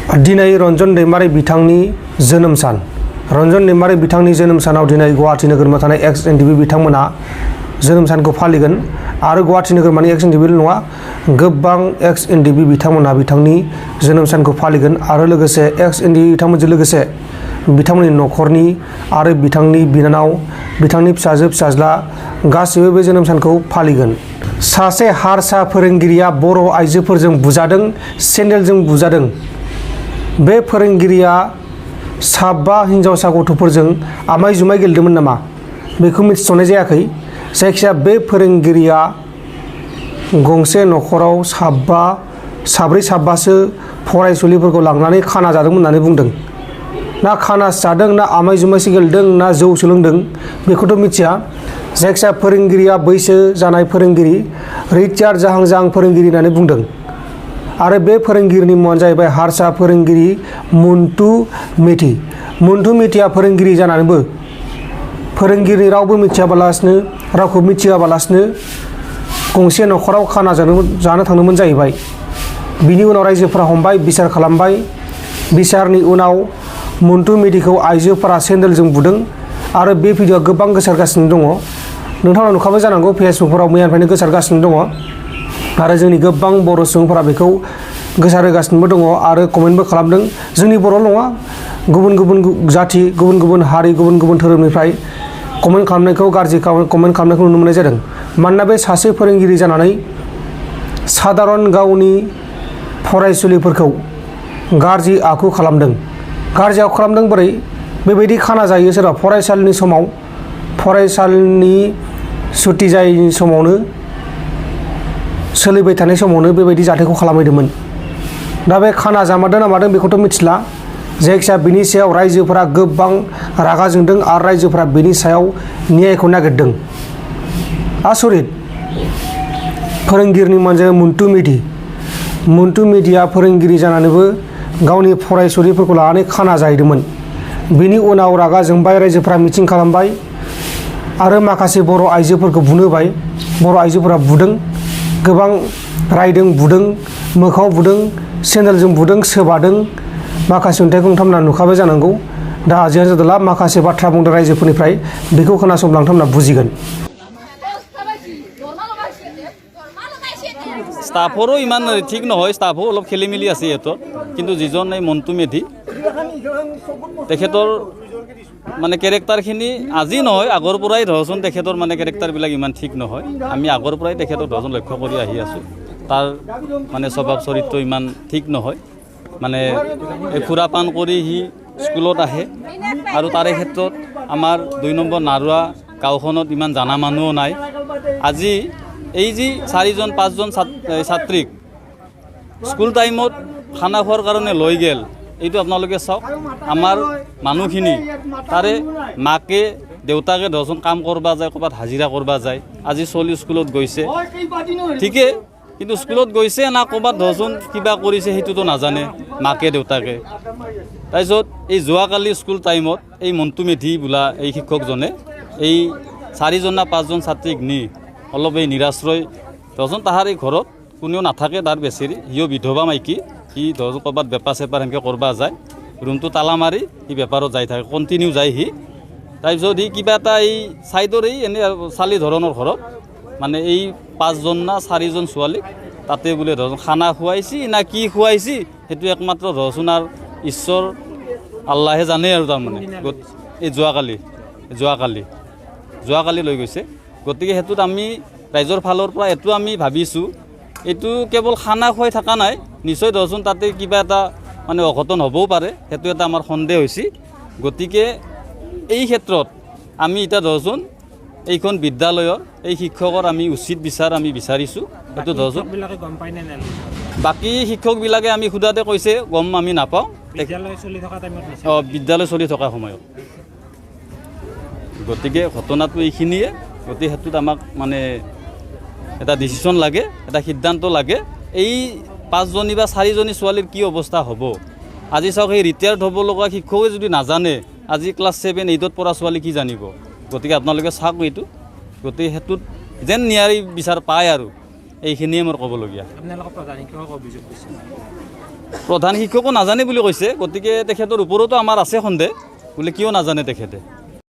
दिनै रन्जन दैमारि बिथांनि जोनोम सान। रन्जन दैमारि बिथांनि जोनोम सानाव दिनै गुवाहाटी नोगोरमायाव थानाय एक्स एनडिपि बिथांमोना जोनोम सानखौ फालिगोन आरो गुवाहाटी नोगोरमानि एक्स एनडिपिल' नङा, गोबां एक्स एनडिपि बिथांमोना बिथांनि जोनोम सानखौ फालिगोन आरो लोगोसे एक्स एनडिपि बिथांमोनजों लोगोसे बिथांमोननि न'खरनि आरो बिथांनि बिनानाव, बिथांनि फिसाजो फिसाज्ला गासैबो बे जोनोम सानखौ फालिगोन। सासे हारसा फोरोंगिरिया बर' आइजोफोरजों बुजादों, सेन्देलजों बुजादों। बे फोरोंगिरिया 7 हिनजावसा गथ'फोरजों आमाय जुमाय गेलेदोंमोन नामा बेखौ मिथिथ'नाय जायाखै। जायखिजाया बे फोरोंगिरिया गंसे न'खराव 7-8सो फरायसुलिफोरखौ लांनानै खाना जादोंमोन होननानै बुंदों। ना खाना जादों, ना आमाय जुमायसो गेलेदों, ना जौ सोलोंदों बेखौथ' मिथिया। जायखिजाया फोरोंगिरिया बैसो जानाय फोरोंगिरि, रिटायार्ड जाहां फोरोंगिरि होननानै बुंदों। आरो बे फोरोंगिरिनि मुङानो जाहैबाय हारसा फोरोंगिरि मन्टु मेथि। मन्टु मेथिया फोरोंगिरि जानानैबो फोरोंगिरि रावबो मिथियाबालासिनो, रावखौ मिथियाबालासिनो गंसे न'खराव खाना जानो थांदोंमोन जाहैबाय। बिनि उनाव रायजोफोरा हमबाय, बिसार खालामबाय। बिसारनि उनाव मन्टु मेथिखौ आइजोफोरा सेन्देलजों बुदों आरो बे भिडिअआ गोबां गोसारगासिनो दङ। नोंथाङा नुखाबाय जानांगौ, फेसबुकफोराव मैयानिफ्रायनो गोसारगासिनो दङ आरो जोंनि गोबां बर' सुबुंफोरा बेखौ गोसारहोगासिनोबो दङ आरो कमेन्टबो खालामदों। जोंनि बर' नङा, गुबुन गुबुन जाथि, गुबुन गुबुन हारि, गुबुन गुबुन धोरोमनिफ्राय कमेन्ट खालामनायखौ, गाज्रि कमेन्ट खालामनायखौ नुनो मोननाय जादों। मानोना बे सासे फोरोंगिरि जानानै सादारन गावनि फरायसुलिफोरखौ गाज्रि आखु खालामदों। गाज्रि आखु खालामदों बोरै? बेबायदि खाना जायो सोरबा फरायसालिनि समाव, फरायसालिनि सुथि जायैनि समावनो, सोलिबाय थानाय समावनो बेबायदि जाथायखौ खालामहैदोंमोन। दा बे खाना जामारदों ना मादों बेखौथ' मिथिला। जायखिजाया बिनि सायाव रायजोफोरा गोबां रागा जोंदों आरो रायजोफोरा बिनि सायाव न्यायखौ नागिरदों। आसरित! फोरोंगिरिनि मुङानो मन्टु मेथि। मन्टु मेथिया फोरोंगिरि जानानैबो गावनि फरायसुलिफोरखौ लानानै खाना जाहैदोंमोन। बिनि उनाव रागा जोंबाय, रायजोफोरा मिथिं खालामबाय आरो माखासे बर' आइजोफोरखौ बुनो होबाय। बर' आइजोफोरा बुदों, गोबां रायदों, बुदों, मोखाङाव बुदों, सेन्देलजों बुदों, सोबादों। माखासे नुथायखौ नोंथांमोना नुखाबाय जानांगौ। दा जियानो जादोला माखासे बाथ्रा बुंदों रायजोफोरनिफ्राय, बेखौ खोनासंब्ला नोंथांमोना बुजिगोन। स्टाफरो इमान ठीक নহয়, स्टाफो अलप खेলি মেলি আছে ইহঁতৰ। কিন্তু যিজন এই মন্টু মেধি, তেখেতৰ মানে কেৰেক্টাৰখিনি আজি নহয়, আগৰ পৰাই ধৰচোন তেখেতৰ মানে কেৰেক্টাৰবিলাক ইমান ঠিক নহয়। আমি আগৰ পৰাই তেখেতক ধৰচোন লক্ষ্য কৰি আহি আছোঁ। তাৰ মানে স্বভাৱ চৰিত্ৰ ইমান ঠিক নহয়। মানে এই সুৰাপান কৰি সি স্কুলত আহে আৰু তাৰে ক্ষেত্ৰত আমাৰ 2 নম্বৰ নাৰুৱা গাঁওখনত ইমান জানা মানুহো নাই। আজি এই যি 4-5জন ছাত্ৰীক স্কুল টাইমত খানা খোৱাৰ কাৰণে লৈ গেল, এইটো আপোনালোকে চাওক। আমাৰ মানুহখিনি তাৰে মাকে দেউতাকে ধৰচোন কাম কৰিব যায়, ক'ৰবাত হাজিৰা কৰিব যায়। আজি চলি স্কুলত গৈছে ঠিকে, কিন্তু স্কুলত গৈছে না ক'ৰবাত ধৰচোন কিবা কৰিছে সেইটোতো নাজানে মাকে দেউতাকে। তাৰপিছত এই যোৱাকালি স্কুল টাইমত এই মন্টু মেধি বোলা এই শিক্ষকজনে এই 4জন না 5জন ছাত্ৰীক নি অলপ এই নিৰাশ্ৰয়, ধৰচোন তাহাৰ এই ঘৰত কোনেও নাথাকে, তাৰ বেচেৰি সিও বিধৱা মাইকী। সি ধৰচোন ক'ৰবাত বেপাৰ চেপাৰ সেনেকৈ কৰিব যায়, ৰুমটো তালা মাৰি সি বেপাৰত যাই থাকে, কণ্টিনিউ যায় সি। তাৰপিছত সি কিবা এটা এই ছাইডৰ এই এনেই চালি ধৰণৰ ঘৰত মানে এই 5জন না 4জন ছোৱালীক তাতে বোলে ধৰচোন খানা খুৱাইছি না কি খুৱাইছি সেইটো একমাত্ৰ ধৰচোন আৰু ঈশ্বৰ আল্লাহে জানে আৰু। তাৰমানে এই যোৱাকালি লৈ গৈছে। গতিকে সেইটোত আমি ৰাইজৰ ফালৰ পৰা এইটো আমি ভাবিছোঁ, এইটো কেৱল খানা খুৱাই থকা নাই, নিশ্চয় ধৰচোন তাতে কিবা এটা মানে অঘটন হ'বও পাৰে, সেইটো এটা আমাৰ সন্দেহ হৈছে। গতিকে এই ক্ষেত্ৰত আমি এতিয়া ধৰচোন এইখন বিদ্যালয়ৰ এই শিক্ষকৰ আমি উচিত বিচাৰ আমি বিচাৰিছোঁ। সেইটো ধৰচোন বাকী শিক্ষকবিলাকে আমি সোধাতে কৈছে গম আমি নাপাওঁ, বিদ্যালয় চলি থকা সময়ত। গতিকে ঘটনাটো এইখিনিয়ে। গতিকে সেইটোত আমাক মানে এটা ডিচিশ্যন লাগে, এটা সিদ্ধান্ত লাগে। এই 5জনী বা 4জনী ছোৱালীৰ কি অৱস্থা হ'ব? আজি চাওক, সেই ৰিটায়াৰ্ড হ'ব লগা শিক্ষকে যদি নাজানে, আজি ক্লাছ 7-8ত পঢ়া ছোৱালী কি জানিব? গতিকে আপোনালোকে চাওক এইটো। গতিকে সেইটোত যেন ন্যায় বিচাৰ পায় আৰু এইখিনিয়ে মোৰ ক'বলগীয়া। প্ৰধান শিক্ষকো নাজানে বুলি কৈছে, গতিকে তেখেতৰ ওপৰতো আমাৰ আছে সন্দেহ বোলে কিয় নাজানে তেখেতে।